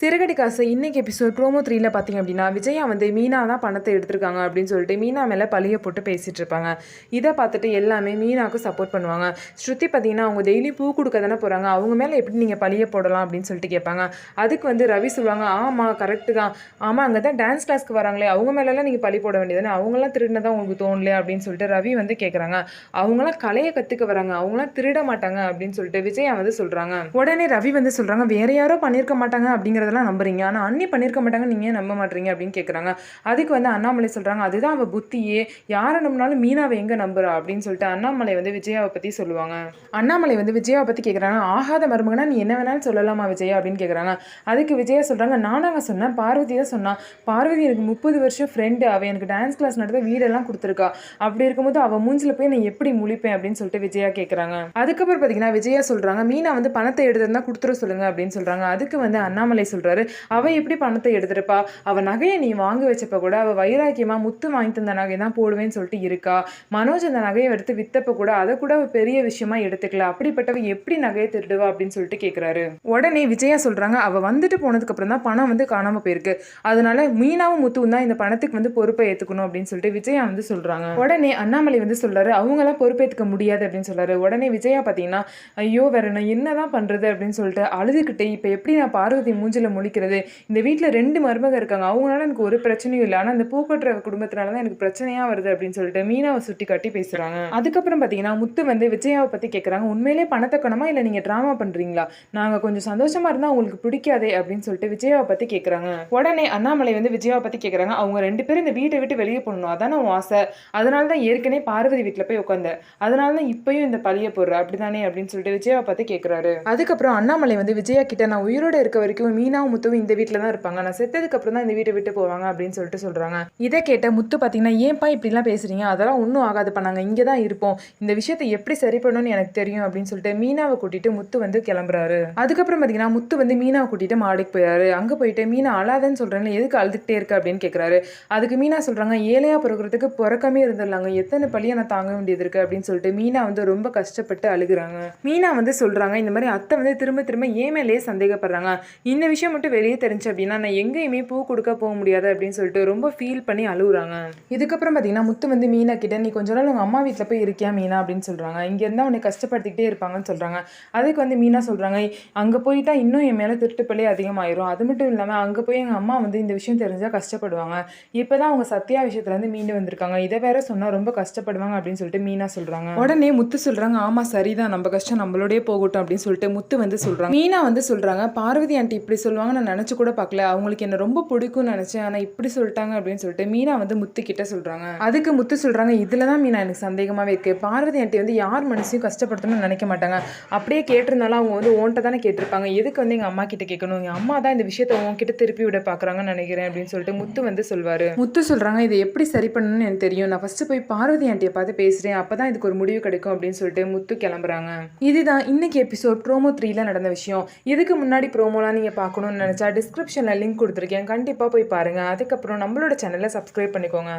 சிறகடி காசு இன்னைக்கு episode promo 3ல பார்த்தீங்க அப்படின்னா விஜயா வந்து மீனா தான் பணத்தை எடுத்திருக்காங்க அப்படின்னு சொல்லிட்டு மீனா மேலே பழிய போட்டு பேசிட்டு இருப்பாங்க. இதை பார்த்துட்டு எல்லாமே மீனாவுக்கு சப்போர்ட் பண்ணுவாங்க. ஸ்ருதி பார்த்தீங்கன்னா அவங்க டெய்லி பூ கொடுக்க தானே போகிறாங்க, அவங்க மேலே எப்படி நீங்கள் பழிய போடலாம் அப்படின்னு சொல்லிட்டு கேட்பாங்க. அதுக்கு வந்து ரவி சொல்லுவாங்க, ஆமாம் கரெக்டு தான், ஆமாம் அங்கே தான் டான்ஸ் கிளாஸ்க்கு வராங்களே அவங்க மேலெல்லாம் நீங்கள் பழி போட வேண்டியதுன்னு, அவங்களாம் திருடினதான் உங்களுக்கு தோணலையா அப்படின்னு சொல்லிட்டு ரவி வந்து கேட்குறாங்க. அவங்களாம் கலையை கற்றுக்க வராங்க, அவங்களாம் திருட மாட்டாங்க அப்படின்னு சொல்லிட்டு விஜயா வந்து சொல்கிறாங்க. உடனே ரவி வந்து சொல்கிறாங்க, வேற யாரோ பண்ணியிருக்க மாட்டாங்க அப்படிங்கிறத நம்புறீங்க, ஆனா அண்ணி பண்ணிருக்க மாட்டாங்க, நீங்க நம்ப மாட்டீங்க அப்படின்னு கேக்குறாங்க. அதுக்கு வந்து அண்ணாமலை சொல்றாங்க, அதுதான் அவ புத்தியே, யாரை நம்பினாலும் மீனாவை எங்க நம்புறா அப்படின்னு சொல்லிட்டு அண்ணாமலை வந்து விஜயாவை பத்தி சொல்லுவாங்க. அண்ணாமலை வந்து விஜயாவை பத்தி கேக்குறாங்க, ஆகாத மருமகனா நீ என்ன வேணாலும் சொல்லலாமா விஜயா அப்படின்னு கேக்குறாங்க. அதுக்கு விஜயா சொல்றாங்க, நானாங்க சொன்னேன், பார்வதி தான் சொன்னா, பார்வதி எனக்கு 30 வருஷம் ஃப்ரெண்டு, அவ எனக்கு டான்ஸ் கிளாஸ் நடத்த வீடெல்லாம் கொடுத்துருக்கா, அப்படி இருக்கும்போது அவ மூஞ்சில போய் நான் எப்படி முழிப்பேன் அப்படின்னு சொல்லிட்டு விஜயா கேக்குறாங்க. அதுக்கப்புறம் பாத்தீங்கன்னா விஜயா சொல்றாங்க, மீனா வந்து பணத்தை எடுத்துருந்தா கொடுத்துட சொல்லுங்க அப்படின்னு சொல்றாங்க. அதுக்கு வந்து அண்ணாமலை சொல்றாரு, அவ எப்படி பணத்தை எடுத்துருப்பா, அவ நகையை நீ வாங்க வச்சப்ப கூட அவ வைராக்கியமா முத்து வாங்கி தந்த நகை தான் போடுவேன்னு சொல்லிட்டு இருக்கா, மனோஜ் அந்த நகையை எடுத்து வித்தப்ப கூட அதை கூட பெரிய விஷயமா எடுத்துக்கல, அப்படிப்பட்டவ எப்படி நகையை திருடுவா அப்படின்னு சொல்லிட்டு கேட்கிறாரு. உடனே விஜயா சொல்றாங்க, அவ வந்துட்டு போனதுக்கு அப்புறம் தான் பணம் வந்து காணாம போயிருக்கு, அதனால மீனாவும் முத்துவும் தான் இந்த பணத்துக்கு வந்து பொறுப்பை ஏத்துக்கணும் அப்படின்னு சொல்லிட்டு விஜயா வந்து சொல்றாங்க. உடனே அண்ணாமலை வந்து சொல்றாரு, அவங்க எல்லாம் பொறுப்பேற்றுக்க முடியாது அப்படின்னு சொல்றாரு. உடனே விஜயா பாத்தீங்கன்னா, ஐயோ வேற நான் என்னதான் பண்றது அப்படின்னு சொல்லிட்டு அழுதுகிட்டே, இப்ப எப்படி நான் பார்வதி மூஞ்சில முழிக்கிறது, இந்த வீட்டில் 2 மருமக இருக்காங்க, அவங்களால எனக்கு ஒரு பிரச்சனையும் இல்லை, ஆனால் இந்த பூக்கட்டுற குடும்பத்தினால தான் எனக்கு பிரச்சனையாக வருது அப்படின்னு சொல்லிட்டு மீனாவை சுட்டி காட்டி பேசுகிறாங்க. அதுக்கப்புறம் பார்த்தீங்கன்னா முத்து வந்து விஜயாவை பற்றி கேட்குறாங்க, உண்மையிலே பணத்தை கணமா இல்லை நீங்கள் ட்ராமா பண்ணுறீங்களா, நாங்கள் கொஞ்சம் சந்தோஷமாக இருந்தால் உங்களுக்கு பிடிக்காதே அப்படின்னு சொல்லிட்டு விஜயாவை பற்றி கேட்குறாங்க. உடனே அண்ணாமலை வந்து விஜயாவை பற்றி கேட்குறாங்க, அவங்க 2 பேரும் இந்த வீட்டை விட்டு வெளியே போடணும், அதான உன் ஆசை, அதனால தான் ஏற்கனவே பார்வதி வீட்டில் போய் உட்காந்த, அதனால தான் இப்பயும் இந்த பழிய போடுற அப்படிதானே அப்படின்னு சொல்லிட்டு விஜயாவை பற்றி கேட்குறாரு. அதுக்கப்புறம் அண்ணாமலை வந்து விஜயா கிட்ட, நான் உயிரோட இருக்க வரைக்கும் மீனாவும் முத்துவும் இந்த வீட்டில் தான் இருப்பாங்க, நான் செத்ததுக்கு அப்புறம் தான் இந்த வீட்டை விட்டு போவாங்க அப்படின்னு சொல்லிட்டு சொல்றாங்க. இதை கேட்ட முத்து பார்த்தீங்கன்னா, ஏன்பா இப்படிலாம் பேசுறீங்க, அதெல்லாம் ஒன்றும் ஆகாது பண்ணாங்க, இங்கே தான் இருப்போம், இந்த விஷயத்தை எப்படி சரி பண்ணணும்னு எனக்கு தெரியும் அப்படின்னு சொல்லிட்டு மீனாவை கூட்டிட்டு முத்து வந்து கிளம்புறாரு. அதுக்கப்புறம் பார்த்தீங்கன்னா முத்து வந்து மீனாவை கூட்டிட்டு மாடிக்கு போயாரு. அங்கே போயிட்டு மீனா அழாதன்னு சொல்றேன், எதுக்கு அழுதுகிட்டே இருக்க அப்படின்னு கேட்குறாரு. அதுக்கு மீனா சொல்றாங்க, ஏழையா பிறகுறதுக்கு பிறக்கமே இருந்துடலாங்க, எத்தனை பழியை நான் தாங்க வேண்டியது இருக்கு அப்படின்னு சொல்லிட்டு மீனா வந்து ரொம்ப கஷ்டப்பட்டு அழுகுறாங்க. மீனா வந்து சொல்றாங்க, இந்த மாதிரி அத்தை வந்து திரும்ப திரும்ப ஏன் மேலேயே சந்தேகப்படுறாங்க, இந்த விஷயம் மட்டும் வெளியே தெரிஞ்சு அப்படின்னா நான் எங்கேயுமே பூ கொடுக்க போக முடியாது அப்படின்னு சொல்லிட்டு ரொம்ப ஃபீல் பண்ணி அழுகுறாங்க. இதுக்கப்புறம் பார்த்தீங்கன்னா முத்து வந்து மீனா கிட்ட, நீ கொஞ்ச நாள் உங்கள் அம்மா வீட்டில் போய் இருக்கியா மீனா அப்படின்னு சொல்கிறாங்க. இங்கே இருந்தால் உன்னை கஷ்டப்படுத்திக்கிட்டே இருப்பாங்கன்னு சொல்கிறாங்க. அதுக்கு வந்து மீனா சொல்கிறாங்க, அங்கே போயிட்டா இன்னும் என் மேலே திருட்டுப்பள்ளி அதிகமாயிரும், அது மட்டும் இல்லாமல் அங்கே போய் எங்கள் அம்மா வந்து இந்த விஷயம் தெரிஞ்சால் கஷ்டப்படுவாங்க, இப்போ தான் அவங்க சத்யா விஷயத்துலேருந்து மீண்டு வந்திருக்காங்க, இதை வேற சொன்னால் ரொம்ப கஷ்டப்படுவாங்க அப்படின்னு சொல்லிட்டு மீனா சொல்கிறாங்க. உடனே முத்து சொல்கிறாங்க, ஆமாம் சரிதான், நம்ம கஷ்டம் நம்மளோடய போகட்டும் அப்படின்னு சொல்லிட்டு முத்து வந்து சொல்கிறாங்க. மீனா வந்து சொல்கிறாங்க, பார்வதி ஆண்டி இப்படி சொல்லுவாங்க நான் நினச்சி கூட பார்க்கல, அவங்களுக்கு என்ன ரொம்ப பிடிக்கும்னு நினச்சேன், ஆனால் இப்படி சொல்லிட்டாங்க அப்படின்னு சொல்லிட்டு மீனா வந்து முத்து கிட்ட சொல்கிறாங்க. அதுக்கு முத்து சொல்கிறாங்க, இதில் தான் மீனா எனக்கு சந்தேகமாகவே இருக்குது, பார்வதி ஆண்டி வந்து யார் மனசையும் கஷ்டப்படுத்தணும்னு நினைக்க மாட்டாங்க, அப்படியே கேட்டிருந்தாலும் அவங்க வந்து ஓன்ட்ட தானே கேட்டிருப்பாங்க, எதுக்கு வந்து எங்கள் அம்மா கிட்ட கேட்கணும், எங்கள் அம்மா தான் இந்த விஷயத்தை உன்கிட்ட திருப்பி விட பார்க்குறாங்கன்னு நினைக்கிறேன் அப்படின்னு சொல்லிட்டு முத்து வந்து சொல்வார். முத்து சொல்கிறாங்க, இதை எப்படி சரி பண்ணணும்னு எனக்கு தெரியும், நான் ஃபஸ்ட்டு போய் பார்வதி ஆண்டியை பார்த்து பேசுகிறேன், அப்போ தான் இதுக்கு ஒரு முடிவு கிடைக்கும் அப்படின்னு சொல்லிட்டு முத்து கிளம்புறாங்க. இதுதான் இன்னைக்கு எபிசோட் ப்ரோமோ 3ல நடந்த விஷயம். இதுக்கு முன்னாடி ப்ரோமோலாம் நீங்கள் பார்க்கணும்னு நினச்சா டிஸ்கிரிப்ஷனில் லிங்க் கொடுத்துருக்கேன், கண்டிப்பாக போய் பாருங்கள். அதுக்கப்புறம் நம்மளோட சேனலை சப்ஸ்கிரைப் பண்ணிக்கோங்க.